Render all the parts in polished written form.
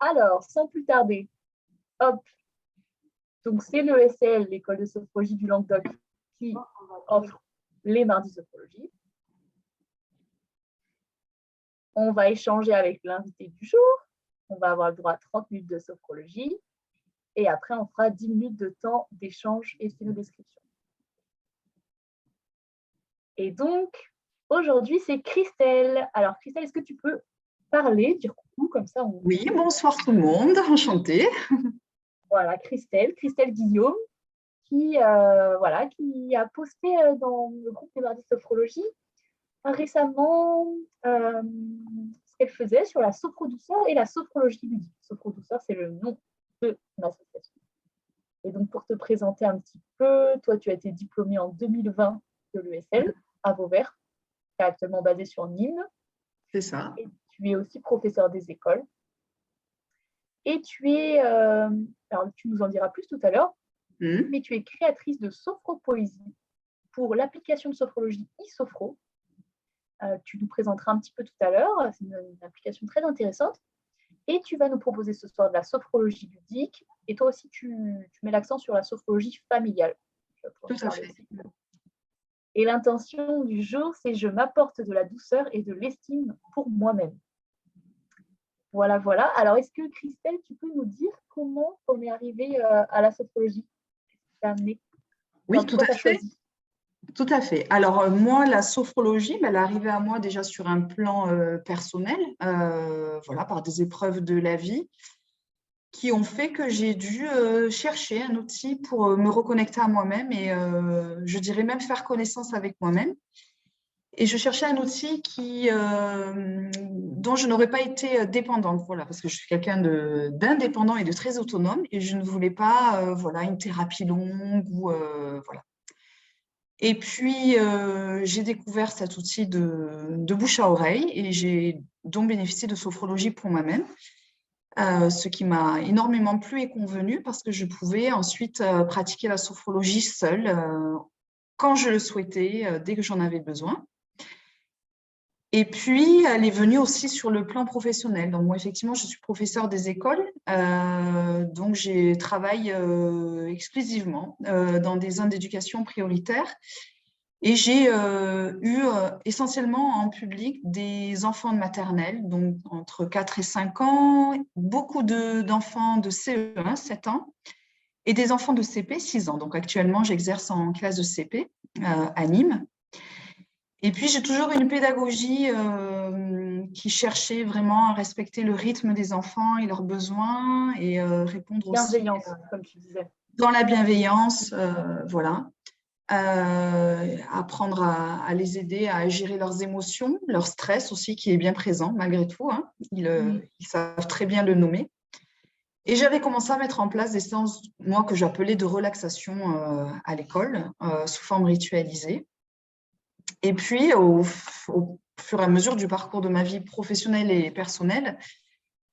Alors, sans plus tarder, hop, donc c'est l'ESL, l'école de sophrologie du Languedoc, qui offre les mardis sophrologie. On va échanger avec l'invité du jour. On va avoir le droit à 30 minutes de sophrologie. Et après, on fera 10 minutes de temps d'échange et description. Et donc, aujourd'hui, c'est Christelle. Alors, Christelle, est-ce que tu peux parler, dire coucou, comme ça Oui, bonsoir tout le monde, enchantée. Voilà, Christelle Guillaume, qui a posté dans le groupe des mardis sophrologie récemment ce qu'elle faisait sur la sophrodouceur et la sophrologie ludique. Sophrodouceur, c'est le nom de l'association. Et donc, pour te présenter un petit peu, toi, tu as été diplômée en 2020 de l'ESL à Vauvert, qui est actuellement basée sur Nîmes. C'est ça. Et tu es aussi professeur des écoles. Et tu es, alors tu nous en diras plus tout à l'heure, mais tu es créatrice de sophropoésie pour l'application de sophrologie e-sophro. Tu nous présenteras un petit peu tout à l'heure, c'est une application très intéressante. Et tu vas nous proposer ce soir de la sophrologie ludique. Et toi aussi, tu mets l'accent sur la sophrologie familiale. Tout à fait. Et l'intention du jour, c'est « Je m'apporte de la douceur et de l'estime pour moi-même ». Voilà, voilà. Alors, est-ce que Christelle, tu peux nous dire comment on est arrivé à la sophrologie? Oui, tout à fait. Tout à fait. Alors, moi, la sophrologie, elle est arrivée à moi déjà sur un plan personnel, voilà, par des épreuves de la vie qui ont fait que j'ai dû chercher un outil pour me reconnecter à moi-même et je dirais même faire connaissance avec moi-même. Et je cherchais un outil dont je n'aurais pas été dépendante, voilà, parce que je suis quelqu'un d'indépendant et de très autonome et je ne voulais pas voilà, une thérapie longue ou voilà. Et puis, j'ai découvert cet outil de bouche à oreille et j'ai donc bénéficié de sophrologie pour moi-même, ce qui m'a énormément plu et convenu parce que je pouvais ensuite pratiquer la sophrologie seule quand je le souhaitais, dès que j'en avais besoin. Et puis, elle est venue aussi sur le plan professionnel. Donc, moi, effectivement, je suis professeure des écoles. Donc, je travaille exclusivement dans des zones d'éducation prioritaire. Et j'ai eu essentiellement en public des enfants de maternelle, donc entre 4 et 5 ans, beaucoup d'enfants de CE1, 7 ans, et des enfants de CP, 6 ans. Donc, actuellement, j'exerce en classe de CP à Nîmes. Et puis, j'ai toujours une pédagogie qui cherchait vraiment à respecter le rythme des enfants et leurs besoins et répondre aussi… Bienveillance, comme tu disais. Dans la bienveillance, voilà. Apprendre à les aider à gérer leurs émotions, leur stress aussi, qui est bien présent malgré tout. Hein. Ils savent très bien le nommer. Et j'avais commencé à mettre en place des séances, moi, que j'appelais de relaxation à l'école, sous forme ritualisée. Et puis, au fur et à mesure du parcours de ma vie professionnelle et personnelle,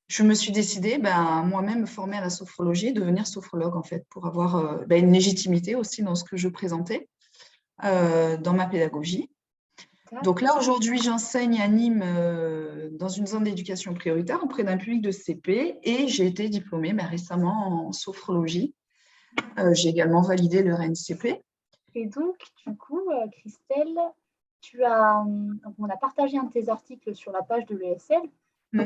je me suis décidée, moi-même, me former à la sophrologie, devenir sophrologue, en fait, pour avoir une légitimité aussi dans ce que je présentais, dans ma pédagogie. Donc là, aujourd'hui, j'enseigne à Nîmes dans une zone d'éducation prioritaire auprès d'un public de CP et j'ai été diplômée récemment en sophrologie. J'ai également validé le RNCP. Et donc, du coup, Christelle, on a partagé un de tes articles sur la page de l'ESL,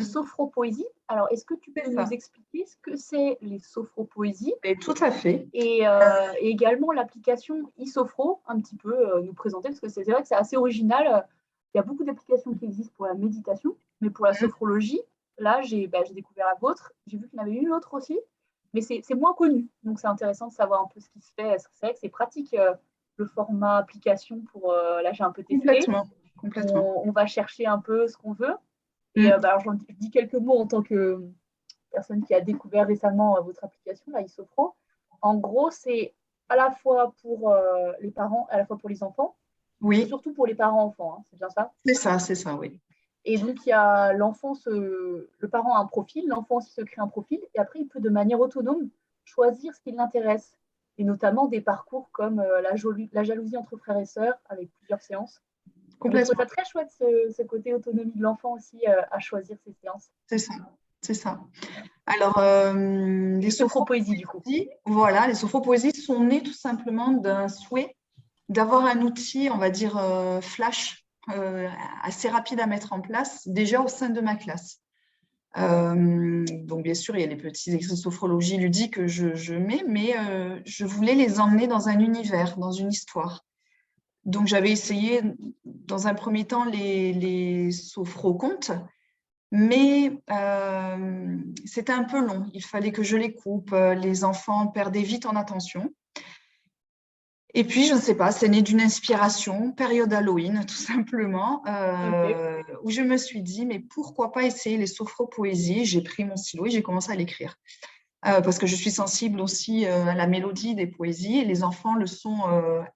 sophropoésie. Alors, est-ce que tu peux nous expliquer ce que c'est les sophropoésies? Tout à fait. Et également l'application e-sophro, un petit peu nous présenter, parce que c'est vrai que c'est assez original. Il y a beaucoup d'applications qui existent pour la méditation, mais pour la sophrologie, là, j'ai découvert la vôtre. J'ai vu qu'il y en avait une autre aussi, mais c'est moins connu. Donc, c'est intéressant de savoir un peu ce qui se fait. C'est vrai que c'est pratique, le format application pour… là, j'ai un peu testé. Complètement. On va chercher un peu ce qu'on veut. Et alors, je dis quelques mots en tant que personne qui a découvert récemment votre application, la e-sophro. En gros, c'est à la fois pour les parents, à la fois pour les enfants, oui. Surtout pour les parents-enfants, hein, c'est bien ça? C'est ça, oui. Et donc, il y a l'enfant, le parent a un profil, l'enfant aussi se crée un profil, et après, il peut de manière autonome choisir ce qui l'intéresse, et notamment des parcours comme la jalousie entre frères et sœurs, avec plusieurs séances. Je trouve ça très chouette, ce côté autonomie de l'enfant aussi à choisir ses séances. C'est ça. c'est ça. Alors, les Sophropoésie, du coup. sophropoésies, voilà, les sophropoésies sont nées tout simplement d'un souhait d'avoir un outil, on va dire, flash, assez rapide à mettre en place, déjà au sein de ma classe. Donc, bien sûr, il y a les petits extraits de sophrologie ludique que je mets, mais je voulais les emmener dans un univers, dans une histoire. Donc, j'avais essayé, dans un premier temps, les sophrocontes, mais c'était un peu long. Il fallait que je les coupe. Les enfants perdaient vite en attention. Et puis, je ne sais pas, c'est né d'une inspiration, période Halloween, tout simplement, Ok. où je me suis dit, mais pourquoi pas essayer les sophropoésies? J'ai pris mon stylo et j'ai commencé à l'écrire. Parce que je suis sensible aussi à la mélodie des poésies, et les enfants le sont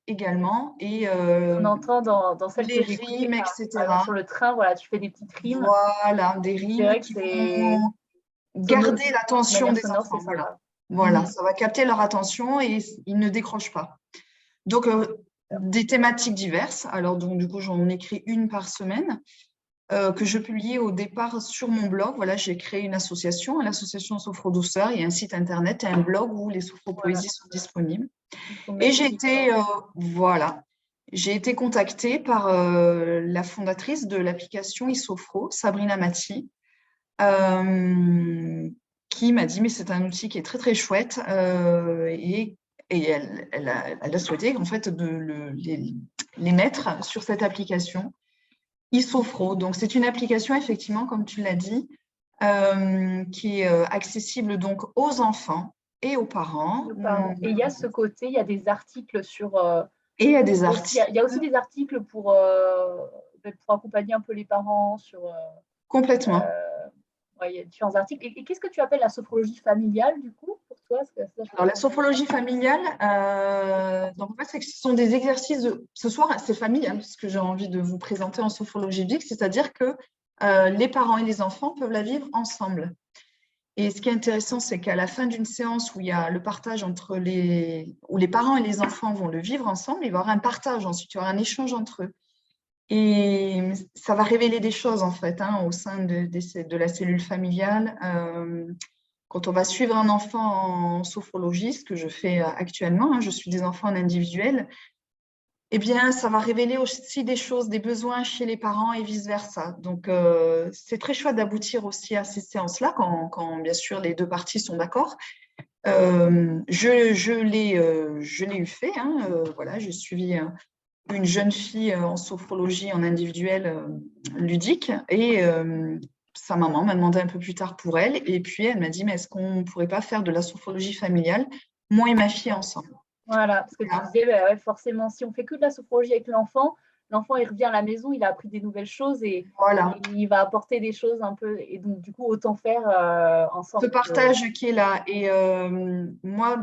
également, et On entend dans celle les que j'ai écoutée, rimes, par exemple etc. sur le train, voilà, tu fais des petites rimes. Voilà, des C'est rimes vrai que qui c'est vont sonore, garder de l'attention manière des sonore, c'est enfants. Voilà. sympa. Voilà, Mhm. ça va capter leur attention et ils ne décrochent pas. Donc, des thématiques diverses. Alors, donc, du coup, j'en écris une par semaine que je publiais au départ sur mon blog. Voilà, j'ai créé une association, l'association Sophro Douceur. Il y a un site internet et un blog où les Voilà, sophropoésies sont disponibles. il faut Et mettre j'ai les été, liens. voilà, j'ai été contactée par la fondatrice de l'application iSophro, Sabrina Mati, euh, qui m'a dit, mais c'est un outil qui est très, très chouette et elle a souhaité en fait les mettre sur cette application iSophro. Donc, c'est une application, effectivement, comme tu l'as dit, qui est accessible donc aux enfants et aux parents. Nos parents. Et il y a ce côté, il y a des articles sur. Et il y a des Il y a articles aussi des articles pour accompagner un peu les parents sur. complètement. Ouais, il y a différents articles. Et qu'est-ce que tu appelles la sophrologie familiale, du coup, pour toi? Parce que ça, je Alors, connais la sophologie familiale, donc en fait, ce sont des exercices ce soir, c'est familial, ce que j'ai envie de vous présenter en sophrologie vique, c'est-à-dire que les parents et les enfants peuvent la vivre ensemble. Et ce qui est intéressant, c'est qu'à la fin d'une séance où il y a le partage où les parents et les enfants vont le vivre ensemble, il va y avoir un partage ensuite, il y aura un échange entre eux. Et ça va révéler des choses, en fait, hein, au sein de la cellule familiale. Quand on va suivre un enfant en sophrologie, ce que je fais actuellement, hein, je suis des enfants en individuel, eh bien, ça va révéler aussi des choses, des besoins chez les parents et vice-versa. Donc, c'est très chouette d'aboutir aussi à ces séances-là, quand, bien sûr, les deux parties sont d'accord. Je l'ai eu fait, hein, voilà, j'ai suivi une jeune fille en sophrologie en individuel ludique et sa maman m'a demandé un peu plus tard pour elle et puis elle m'a dit mais est-ce qu'on ne pourrait pas faire de la sophrologie familiale, moi et ma fille ensemble. Voilà, parce que tu Voilà. disais, bah ouais, forcément, si on fait que de la sophrologie avec l'enfant, l'enfant, il revient à la maison, il a appris des nouvelles choses et Voilà. il va apporter des choses un peu. Et donc, du coup, autant faire Ce ensemble. partage qui est là et moi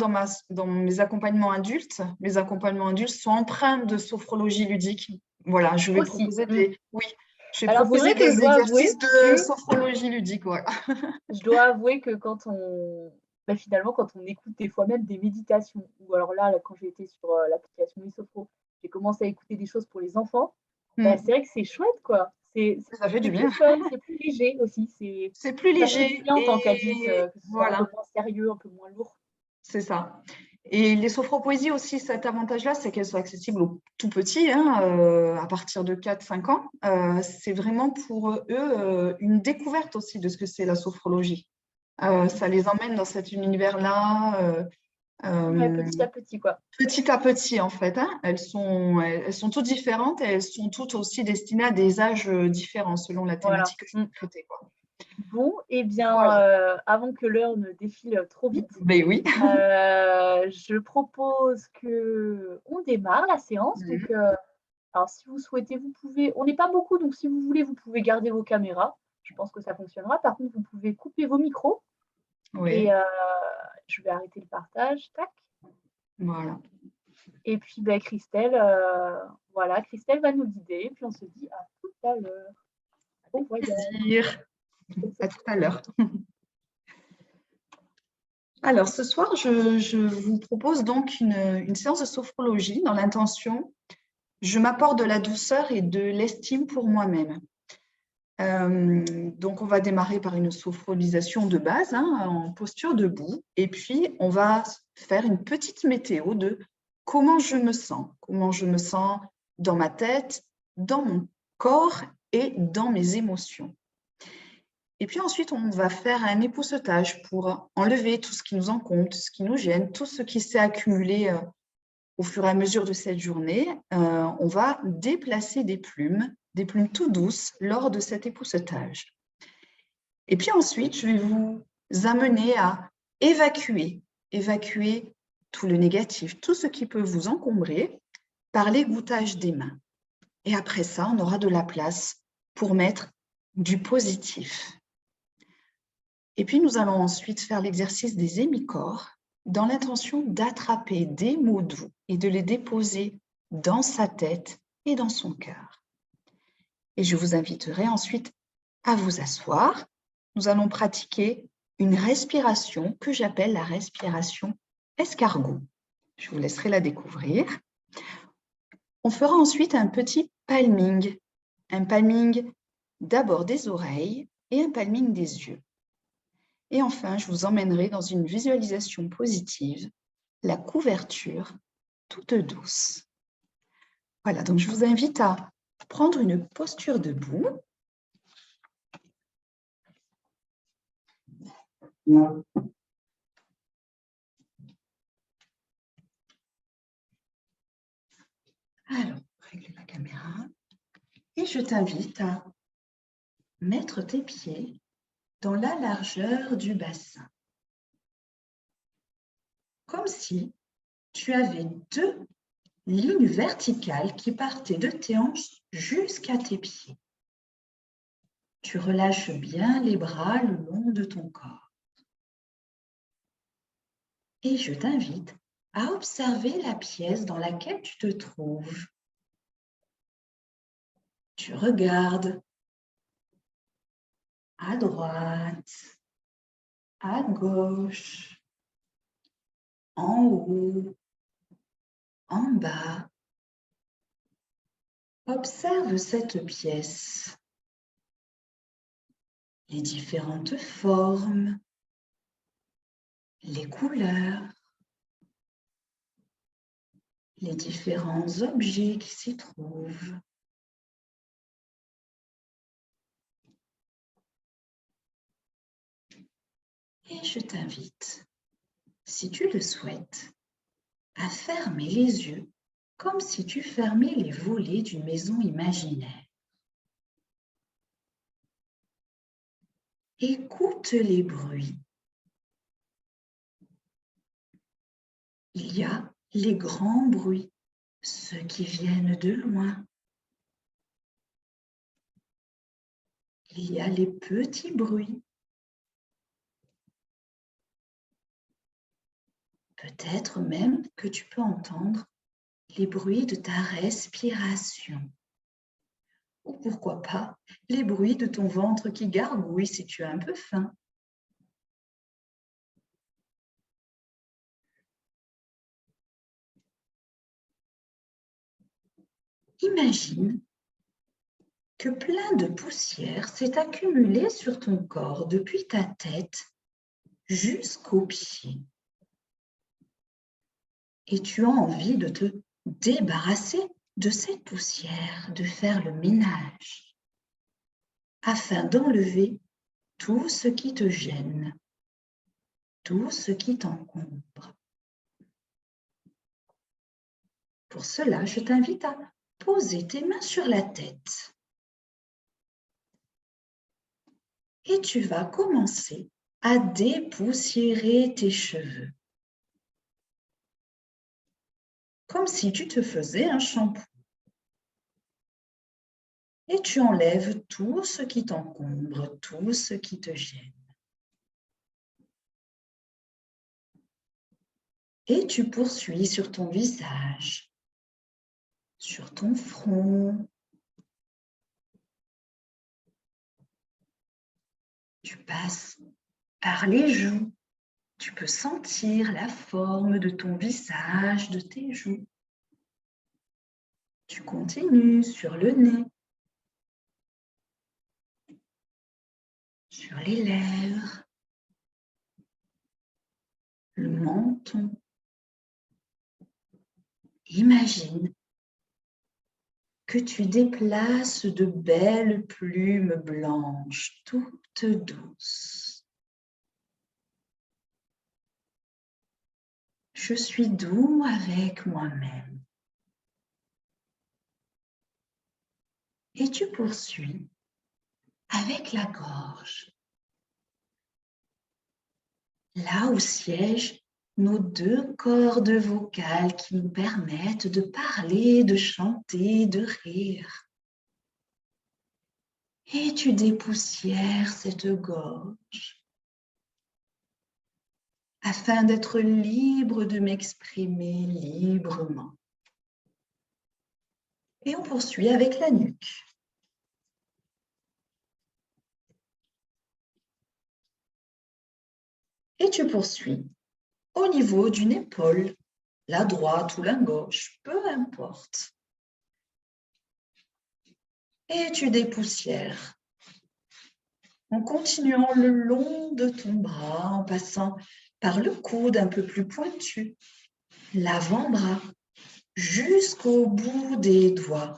dans mes accompagnements adultes sont empreints de sophrologie ludique. Voilà, je vais Aussi. proposer Mm. oui, je vais Alors, c'est proposer vrai que des exercices de sophrologie ludique, voilà. je dois avouer que quand bah, finalement, quand on écoute des fois même des méditations, ou alors là quand j'ai été sur l'application Isofro, j'ai commencé à écouter des choses pour les enfants, bah, c'est vrai que c'est chouette, quoi. Ça fait du C'est bien. plus fun, c'est plus léger aussi. C'est plus Ça fait du léger bien en tant qu'adulte, et que ce soit un peu voilà, moins sérieux, un peu moins lourd. c'est ça. Et les sophropoésies aussi, cet avantage-là, c'est qu'elles sont accessibles aux tout petits, hein, à partir de 4-5 ans. C'est vraiment pour eux une découverte aussi de ce que c'est la sophrologie. Ça les emmène dans cet univers-là Ouais, euh, petit à petit, quoi. petit à petit, en fait. Hein. Elles sont toutes différentes et elles sont toutes aussi destinées à des âges différents selon la Voilà. thématique que je Mm. vais traiter, quoi. Bon, eh bien, Voilà. avant que l'heure ne défile trop vite, Ben oui. je propose que on démarre la séance. Donc, alors, si vous souhaitez, vous pouvez. On n'est pas beaucoup, donc si vous voulez, vous pouvez garder vos caméras. Je pense que ça fonctionnera. Par contre, vous pouvez couper vos micros. Et Oui, je vais arrêter le partage. Tac. voilà. Et puis, ben, Christelle, voilà, Christelle va nous guider. Et puis, on se dit à tout à l'heure. Bon voyage. Plaisir. À tout à l'heure. Alors, ce soir, je vous propose donc une séance de sophrologie dans l'intention, je m'apporte de la douceur et de l'estime pour moi-même. Donc, on va démarrer par une sophronisation de base, hein, en posture debout. Et puis, on va faire une petite météo de comment je me sens dans ma tête, dans mon corps et dans mes émotions. Et puis ensuite, on va faire un époussetage pour enlever tout ce qui nous encombre, tout ce qui nous gêne, tout ce qui s'est accumulé au fur et à mesure de cette journée. On va déplacer des plumes tout douces lors de cet époussetage. Et puis ensuite, je vais vous amener à évacuer tout le négatif, tout ce qui peut vous encombrer par l'égouttage des mains. Et après ça, on aura de la place pour mettre du positif. Et puis, nous allons ensuite faire l'exercice des hémicorps dans l'intention d'attraper des mots doux et de les déposer dans sa tête et dans son cœur. Et je vous inviterai ensuite à vous asseoir. Nous allons pratiquer une respiration que j'appelle la respiration escargot. Je vous laisserai la découvrir. On fera ensuite un petit palming. Un palming d'abord des oreilles et un palming des yeux. Et enfin, je vous emmènerai dans une visualisation positive, la couverture toute douce. Voilà, donc je vous invite à prendre une posture debout. Alors, règle la caméra. Et je t'invite à mettre tes pieds dans la largeur du bassin. Comme si tu avais deux lignes verticales qui partaient de tes hanches jusqu'à tes pieds. Tu relâches bien les bras le long de ton corps. Et je t'invite à observer la pièce dans laquelle tu te trouves. Tu regardes à droite, à gauche, en haut, en bas. Observe cette pièce, les différentes formes, les couleurs, les différents objets qui s'y trouvent. Et je t'invite, si tu le souhaites, à fermer les yeux comme si tu fermais les volets d'une maison imaginaire. Écoute les bruits. Il y a les grands bruits, ceux qui viennent de loin. Il y a les petits bruits. Peut-être même que tu peux entendre les bruits de ta respiration. Ou pourquoi pas, les bruits de ton ventre qui gargouille si tu as un peu faim. Imagine que plein de poussière s'est accumulée sur ton corps depuis ta tête jusqu'aux pieds. Et tu as envie de te débarrasser de cette poussière, de faire le ménage, afin d'enlever tout ce qui te gêne, tout ce qui t'encombre. Pour cela, je t'invite à poser tes mains sur la tête. Et tu vas commencer à dépoussiérer tes cheveux. Comme si tu te faisais un shampoing. Et tu enlèves tout ce qui t'encombre, tout ce qui te gêne. Et tu poursuis sur ton visage, sur ton front. Tu passes par les joues. Tu peux sentir la forme de ton visage, de tes joues. Tu continues sur le nez. sur les lèvres, le menton. Imagine que tu déplaces de belles plumes blanches, toutes douces. Je suis doux avec moi-même. Et tu poursuis avec la gorge, là où siègent nos deux cordes vocales qui nous permettent de parler, de chanter, de rire. Et tu dépoussières cette gorge afin d'être libre de m'exprimer librement. Et on poursuit avec la nuque. Et tu poursuis au niveau d'une épaule, la droite ou la gauche, peu importe. Et tu dépoussières en continuant le long de ton bras, en passant par le coude un peu plus pointu, l'avant-bras, jusqu'au bout des doigts,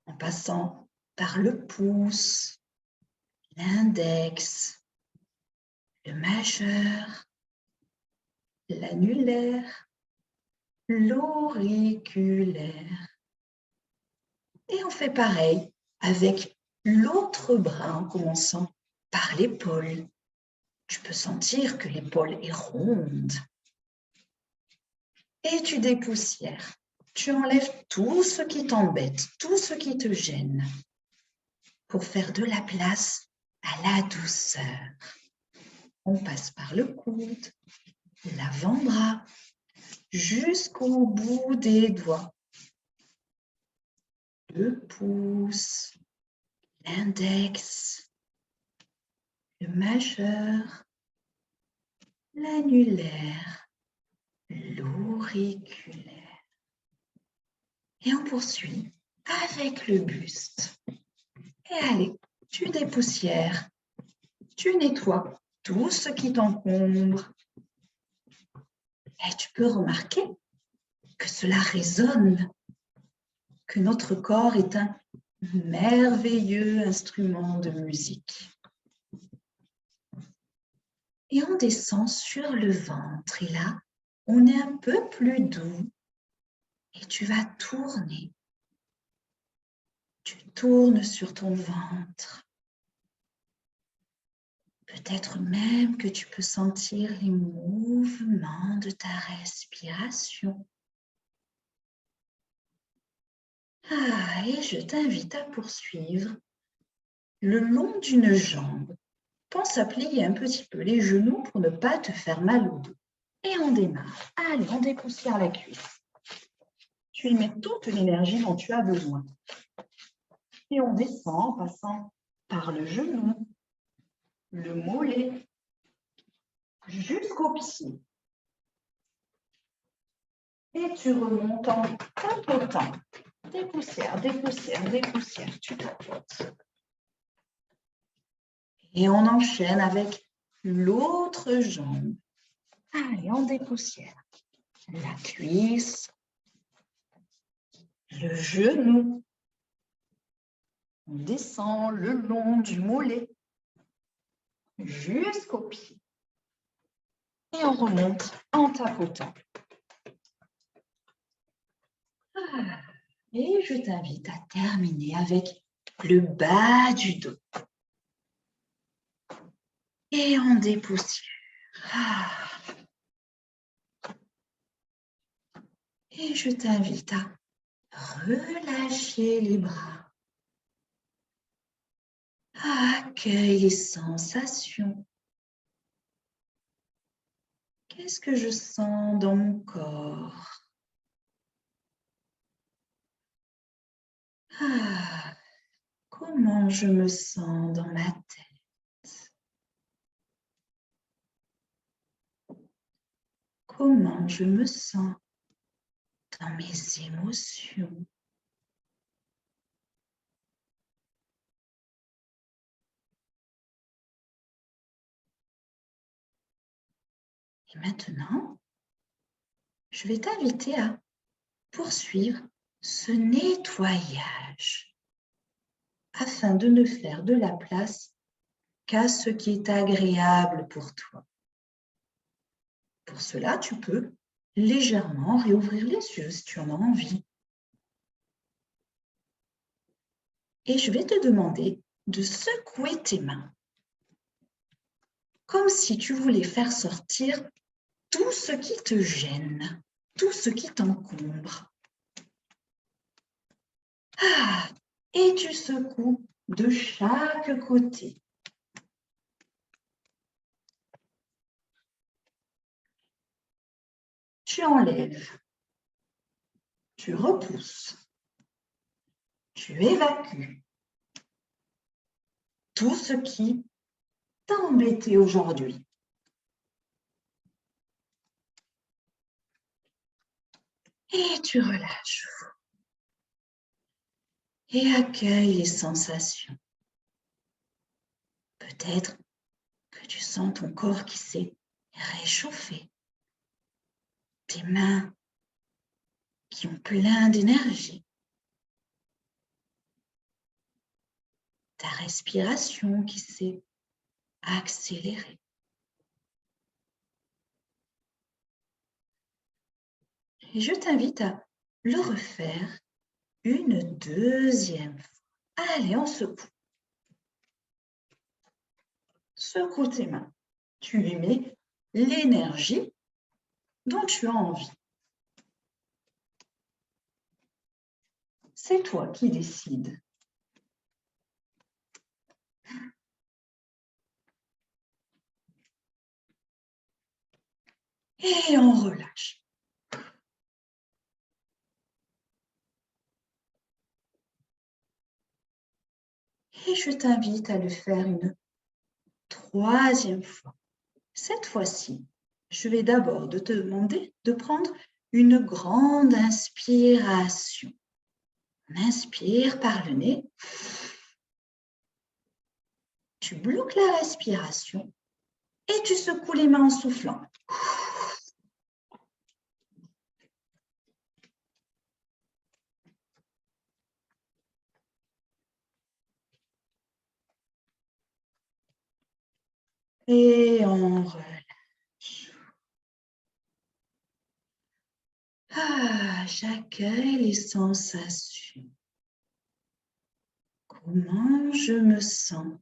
en passant par le pouce, l'index, le majeur, l'annulaire, l'auriculaire. Et on fait pareil avec l'autre bras en commençant par l'épaule. Tu peux sentir que l'épaule est ronde. Et tu dépoussières. Tu enlèves tout ce qui t'embête, tout ce qui te gêne pour faire de la place à la douceur. On passe par le coude, l'avant-bras, jusqu'au bout des doigts. Le pouce, l'index, le majeur, l'annulaire, l'auriculaire. Et on poursuit avec le buste. Et allez, tu dépoussières, tu nettoies tout ce qui t'encombre. Et tu peux remarquer que cela résonne, que notre corps est un merveilleux instrument de musique. Et on descend sur le ventre. Et là, on est un peu plus doux. Et tu vas tourner. Tu tournes sur ton ventre. Peut-être même que tu peux sentir les mouvements de ta respiration. Ah, et je t'invite à poursuivre le long d'une jambe. Pense à plier un petit peu les genoux pour ne pas te faire mal au dos. Et on démarre. Allez, on dépoussière la cuisse. Tu y mets toute l'énergie dont tu as besoin. Et on descend en passant par le genou, le mollet, jusqu'au pied. Et tu remontes en tapotant. Dépoussière, dépoussière, dépoussière. Tu tapotes. Et on enchaîne avec l'autre jambe. Allez, on dépoussière. La cuisse, le genou. On descend le long du mollet jusqu'au pied. Et on remonte en tapotant. Et je t'invite à terminer avec le bas du dos. Et on dépoussière. Et je t'invite à relâcher les bras. Accueille les sensations. Qu'est-ce que je sens dans mon corps? Comment je me sens dans ma tête? Comment je me sens dans mes émotions? Et maintenant, je vais t'inviter à poursuivre ce nettoyage afin de ne faire de la place qu'à ce qui est agréable pour toi. Pour cela, tu peux légèrement réouvrir les yeux si tu en as envie. Et je vais te demander de secouer tes mains, comme si tu voulais faire sortir tout ce qui te gêne, tout ce qui t'encombre. Et tu secoues de chaque côté. Tu enlèves, tu repousses, tu évacues tout ce qui t'a embêté aujourd'hui. Et tu relâches. Et accueille les sensations. Peut-être que tu sens ton corps qui s'est réchauffé. Tes mains qui ont plein d'énergie. Ta respiration qui s'est accélérée. Et je t'invite à le refaire une deuxième fois. Allez, on secoue. Secoue tes mains. Tu y mets l'énergie dont tu as envie. C'est toi qui décides. Et on relâche. Et je t'invite à le faire une troisième fois. Cette fois-ci, je vais d'abord te demander de prendre une grande inspiration. On inspire par le nez. Tu bloques la respiration et tu secoues les mains en soufflant. Et on relâche. J'accueille les sensations. Comment je me sens?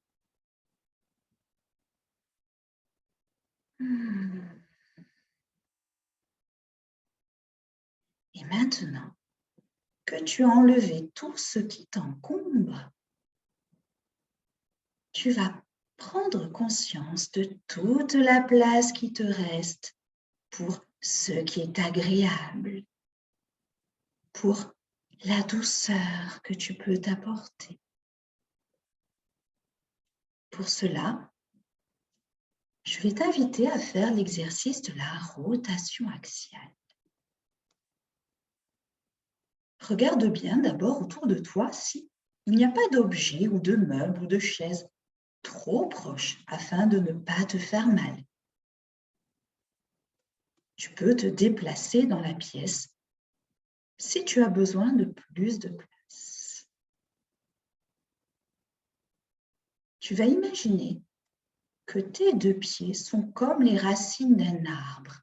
Et maintenant que tu as enlevé tout ce qui t'encombre, tu vas prendre conscience de toute la place qui te reste pour ce qui est agréable, pour la douceur que tu peux t'apporter. Pour cela, je vais t'inviter à faire l'exercice de la rotation axiale. Regarde bien d'abord autour de toi si il n'y a pas d'objet ou de meuble ou de chaise trop proche afin de ne pas te faire mal. Tu peux te déplacer dans la pièce si tu as besoin de plus de place. Tu vas imaginer que tes deux pieds sont comme les racines d'un arbre,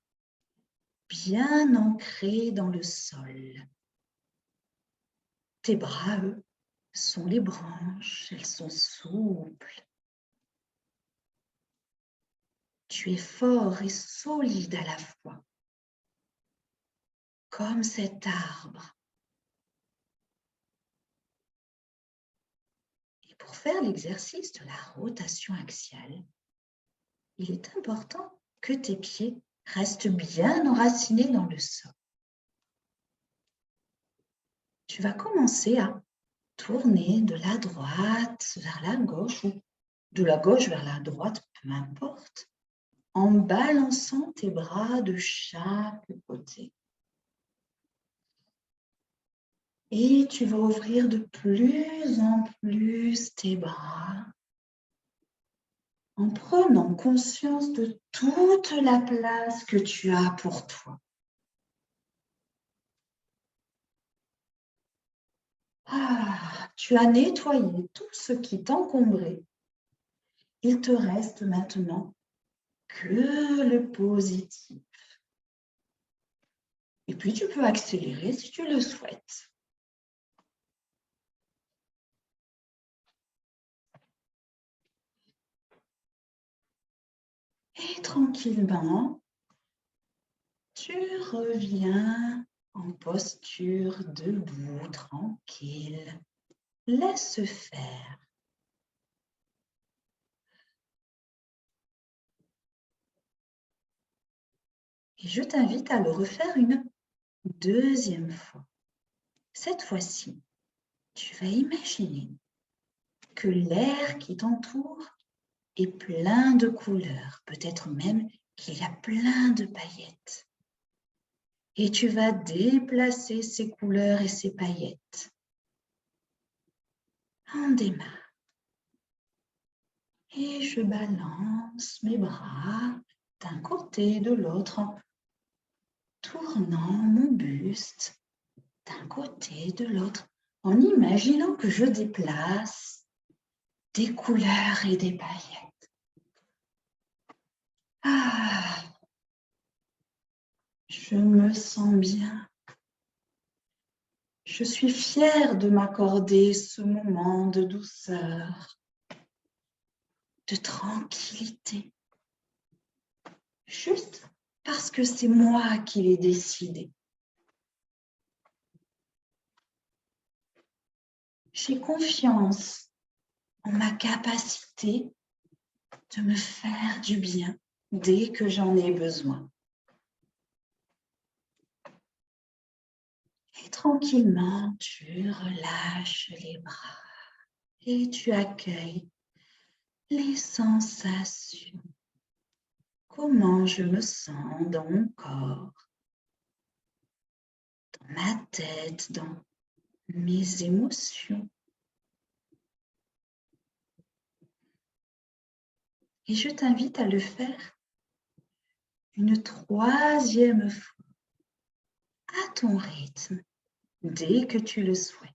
bien ancrés dans le sol. Tes bras, eux, sont les branches, elles sont souples. Tu es fort et solide à la fois, comme cet arbre. Et pour faire l'exercice de la rotation axiale, il est important que tes pieds restent bien enracinés dans le sol. Tu vas commencer à tourner de la droite vers la gauche ou de la gauche vers la droite, peu importe, en balançant tes bras de chaque côté. Et tu vas ouvrir de plus en plus tes bras en prenant conscience de toute la place que tu as pour toi. Ah, tu as nettoyé tout ce qui t'encombrait. Il te reste maintenant que le positif. Et puis, tu peux accélérer si tu le souhaites. Et tranquillement, tu reviens en posture debout, tranquille. Laisse faire. Et je t'invite à le refaire une deuxième fois. Cette fois-ci, tu vas imaginer que l'air qui t'entoure est plein de couleurs, peut-être même qu'il y a plein de paillettes. Et tu vas déplacer ces couleurs et ces paillettes. On démarre. Et je balance mes bras d'un côté et de l'autre en tournant mon buste d'un côté et de l'autre en imaginant que je déplace des couleurs et des paillettes. Ah, je me sens bien. Je suis fière de m'accorder ce moment de douceur, de tranquillité, juste parce que c'est moi qui l'ai décidé. J'ai confiance en ma capacité de me faire du bien dès que j'en ai besoin. Et tranquillement, tu relâches les bras et tu accueilles les sensations. Comment je me sens dans mon corps, dans ma tête, dans mes émotions. Et je t'invite à le faire une troisième fois, à ton rythme, dès que tu le souhaites.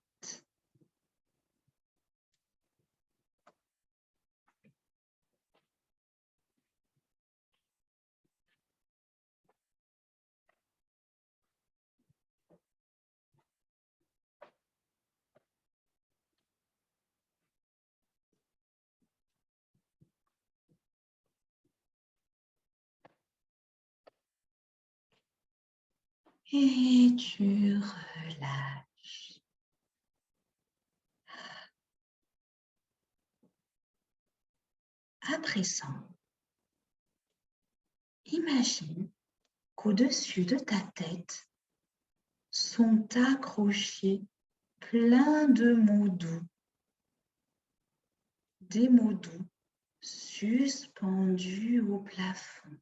Et tu relâches. À présent, imagine qu'au-dessus de ta tête sont accrochés plein de mots doux, des mots doux suspendus au plafond,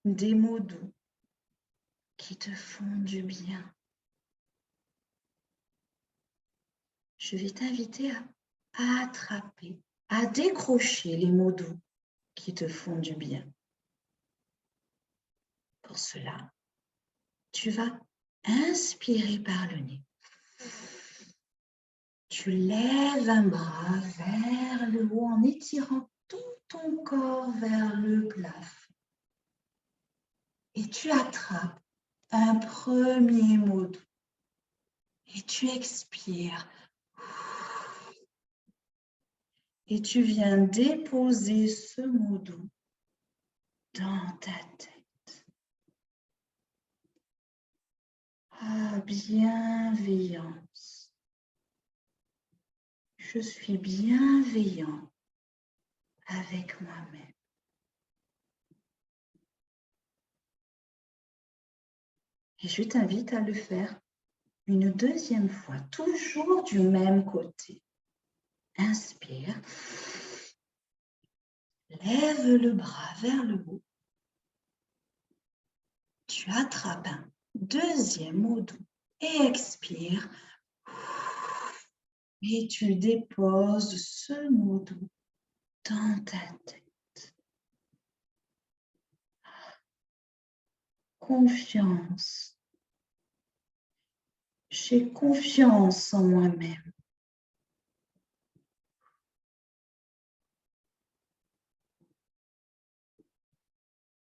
des mots doux qui te font du bien. Je vais t'inviter à attraper, à décrocher les mots doux qui te font du bien. Pour cela, tu vas inspirer par le nez. Tu lèves un bras vers le haut en étirant tout ton corps vers le plafond. Et tu attrapes un premier mot doux. Et tu expires. Et tu viens déposer ce mot doux dans ta tête. Ah, bienveillance. Je suis bienveillant avec moi-même. Et je t'invite à le faire une deuxième fois, toujours du même côté. Inspire. Lève le bras vers le haut. Tu attrapes un deuxième mot doux et expire. Et tu déposes ce mot doux dans ta tête. Confiance. J'ai confiance en moi-même.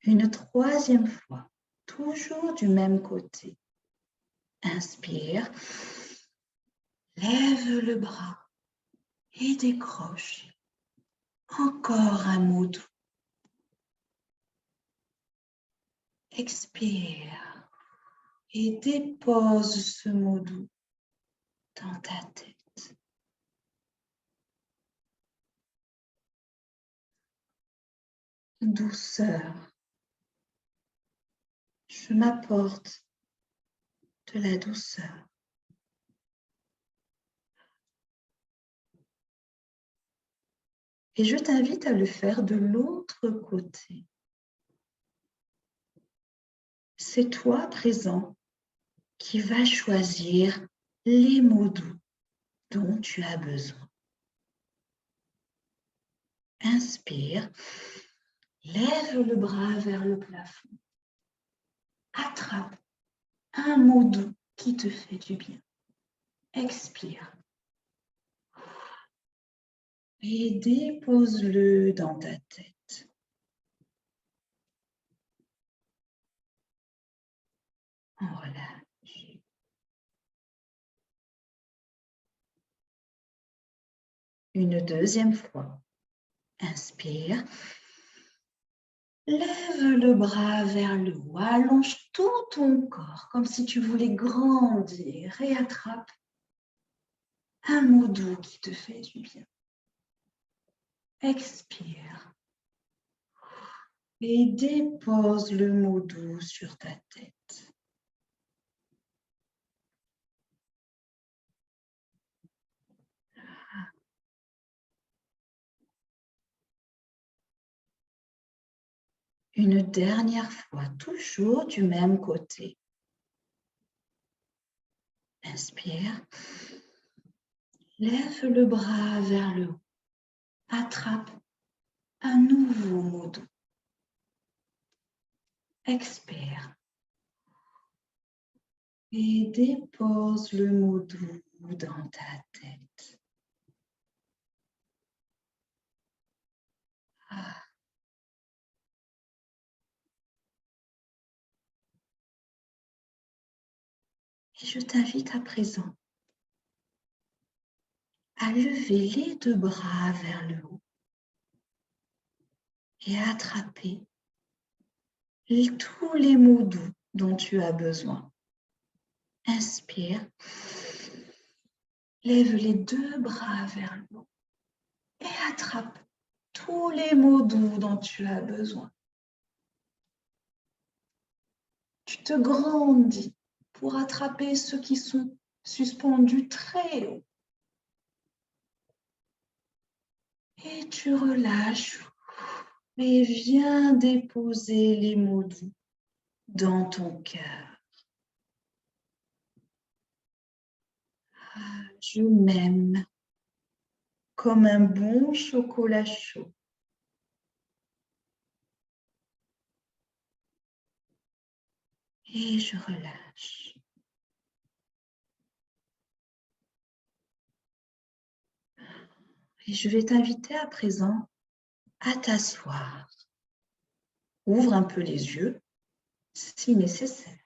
Une troisième fois, toujours du même côté. Inspire, lève le bras et décroche. Encore un mot doux. Expire et dépose ce mot doux dans ta tête. Douceur. Je m'apporte de la douceur. Et je t'invite à le faire de l'autre côté. C'est toi présent qui vas choisir les mots doux dont tu as besoin. Inspire, lève le bras vers le plafond. Attrape un mot doux qui te fait du bien. Expire. Et dépose-le dans ta tête. On relâche. Une deuxième fois. Inspire. Lève le bras vers le haut. Allonge tout ton corps comme si tu voulais grandir et attrape un mot doux qui te fait du bien. Expire. Et dépose le mot doux sur ta tête. Une dernière fois, toujours du même côté. Inspire. Lève le bras vers le haut. Attrape un nouveau mot doux. Expire. Et dépose le mot doux dans ta tête. Et je t'invite à présent à lever les deux bras vers le haut et à attraper tous les mots doux dont tu as besoin. Inspire, lève les deux bras vers le haut et attrape tous les mots doux dont tu as besoin. Tu te grandis pour attraper ceux qui sont suspendus très haut. Et tu relâches et viens déposer les mots doux dans ton cœur. Je m'aime comme un bon chocolat chaud. Et je relâche. Et je vais t'inviter à présent à t'asseoir. Ouvre un peu les yeux si nécessaire.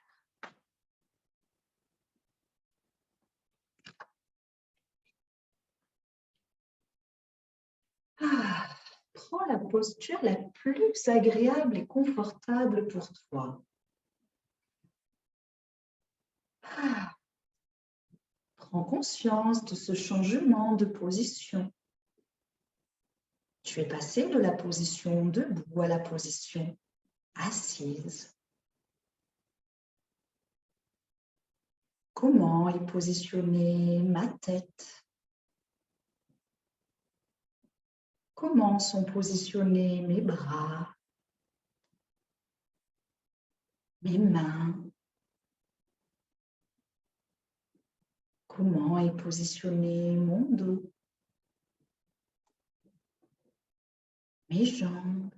Prends la posture la plus agréable et confortable pour toi. Prends conscience de ce changement de position. Tu es passé de la position debout à la position assise. Comment est positionnée ma tête? Comment sont positionnés mes bras, mes mains? Comment est positionné mon dos? mes jambes,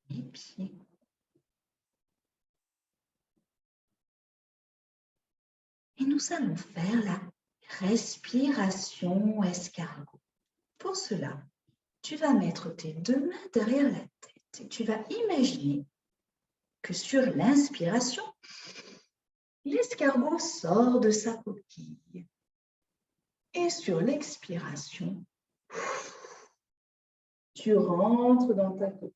mes pieds. Et nous allons faire la respiration escargot. Pour cela, tu vas mettre tes deux mains derrière la tête et tu vas imaginer que sur l'inspiration, l'escargot sort de sa coquille. Et sur l'expiration, tu rentres dans ta coquille.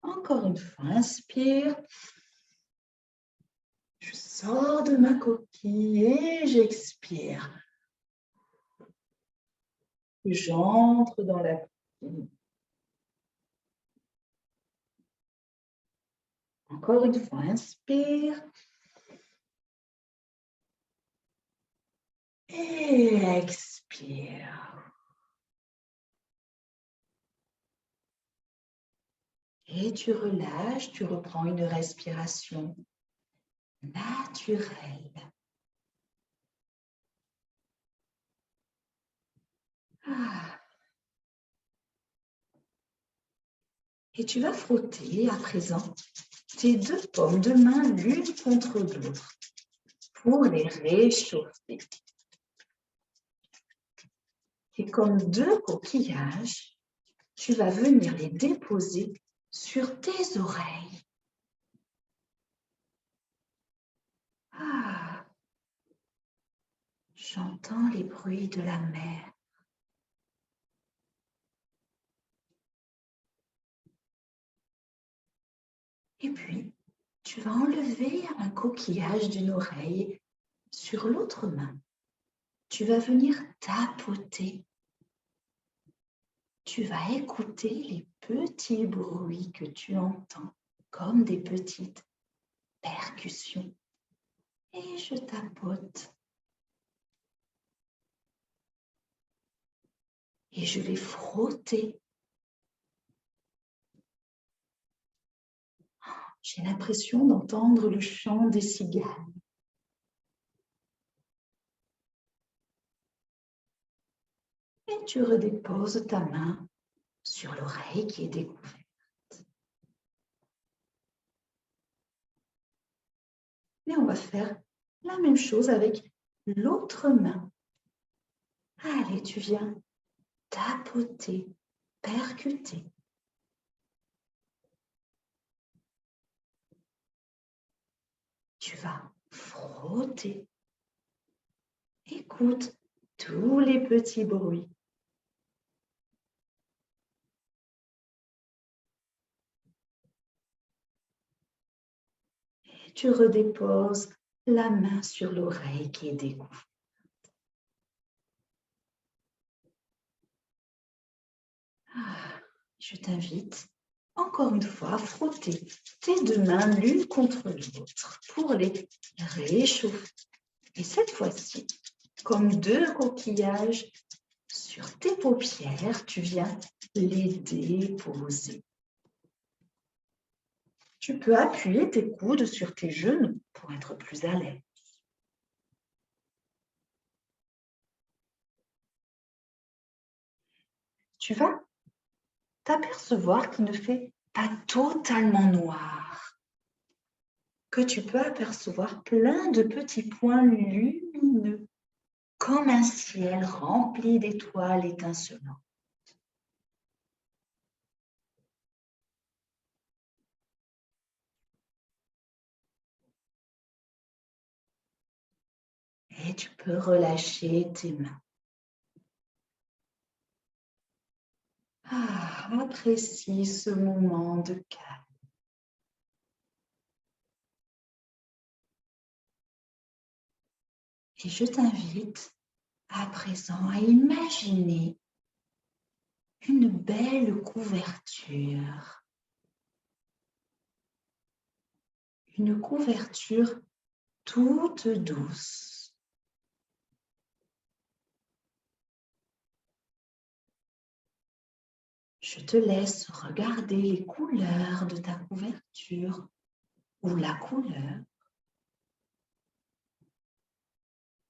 Encore une fois, inspire. Je sors de ma coquille et j'expire. J'entre dans la coquille. Encore une fois, inspire. Et expire. Et tu relâches, tu reprends une respiration naturelle. Et tu vas frotter à présent tes deux paumes de main l'une contre l'autre pour les réchauffer. Et comme deux coquillages, tu vas venir les déposer sur tes oreilles. J'entends les bruits de la mer. Et puis, tu vas enlever un coquillage d'une oreille sur l'autre main. Tu vas venir tapoter. Tu vas écouter les petits bruits que tu entends, comme des petites percussions. Et je tapote. Et je vais frotter. J'ai l'impression d'entendre le chant des cigales. Et tu redéposes ta main sur l'oreille qui est découverte. Et on va faire la même chose avec l'autre main. Allez, tu viens tapoter, percuter. Tu vas frotter. Écoute tous les petits bruits. Et tu redéposes la main sur l'oreille qui est découverte. Je t'invite encore une fois à frotter tes deux mains l'une contre l'autre pour les réchauffer. Et cette fois-ci, comme deux coquillages sur tes paupières, tu viens les déposer. Tu peux appuyer tes coudes sur tes genoux pour être plus à l'aise. Tu vas t'apercevoir qu'il ne fait pas totalement noir, que tu peux apercevoir plein de petits points lumineux, comme un ciel rempli d'étoiles étincelantes. Et tu peux relâcher tes mains. Apprécie ce moment de calme. Et je t'invite à présent à imaginer une belle couverture. Une couverture toute douce. Je te laisse regarder les couleurs de ta couverture ou la couleur.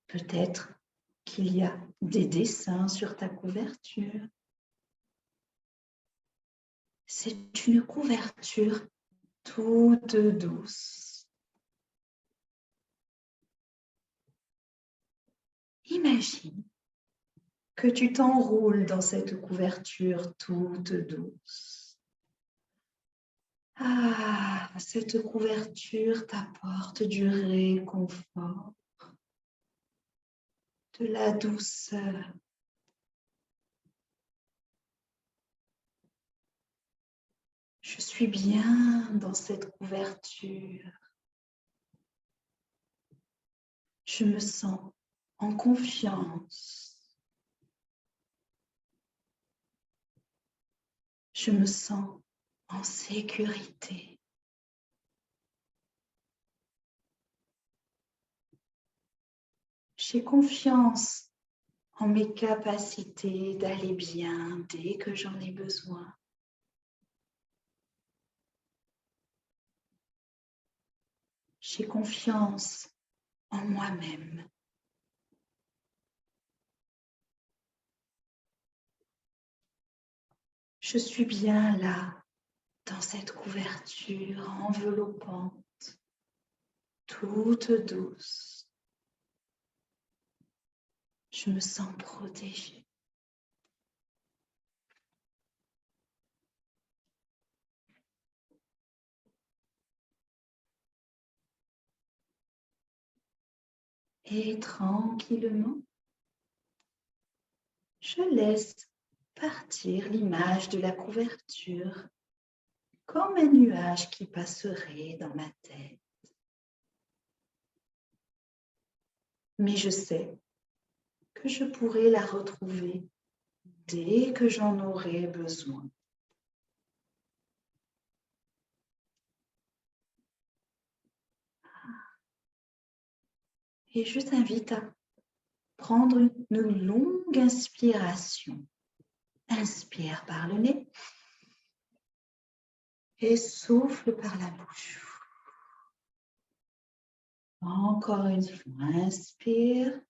Peut-être qu'il y a des dessins sur ta couverture. C'est une couverture toute douce. Imagine que tu t'enroules dans cette couverture toute douce. Ah, cette couverture t'apporte du réconfort, de la douceur. Je suis bien dans cette couverture. Je me sens en confiance. Je me sens en sécurité. J'ai confiance en mes capacités d'aller bien dès que j'en ai besoin. J'ai confiance en moi-même. Je suis bien là, dans cette couverture enveloppante, toute douce. Je me sens protégée. Et tranquillement, je laisse partir l'image de la couverture comme un nuage qui passerait dans ma tête. Mais je sais que je pourrai la retrouver dès que j'en aurai besoin. Et je t'invite à prendre une longue inspiration. Inspire par le nez et souffle par la bouche. Encore une fois, inspire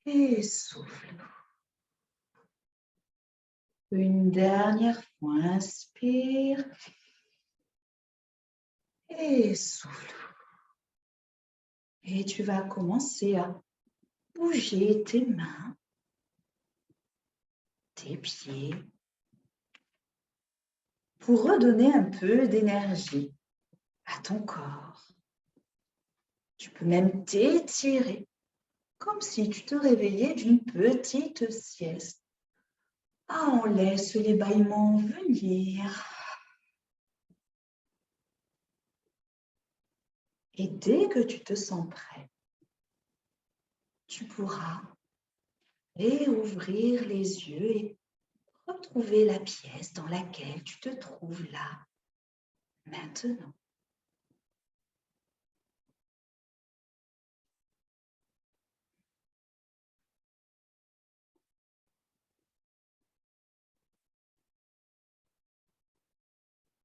et souffle. Une dernière fois, inspire et souffle. Et tu vas commencer à bouger tes mains, tes pieds, pour redonner un peu d'énergie à ton corps. Tu peux même t'étirer, comme si tu te réveillais d'une petite sieste. Ah, on laisse les bâillements venir. Et dès que tu te sens prêt, tu pourras réouvrir les yeux et retrouver la pièce dans laquelle tu te trouves là, maintenant.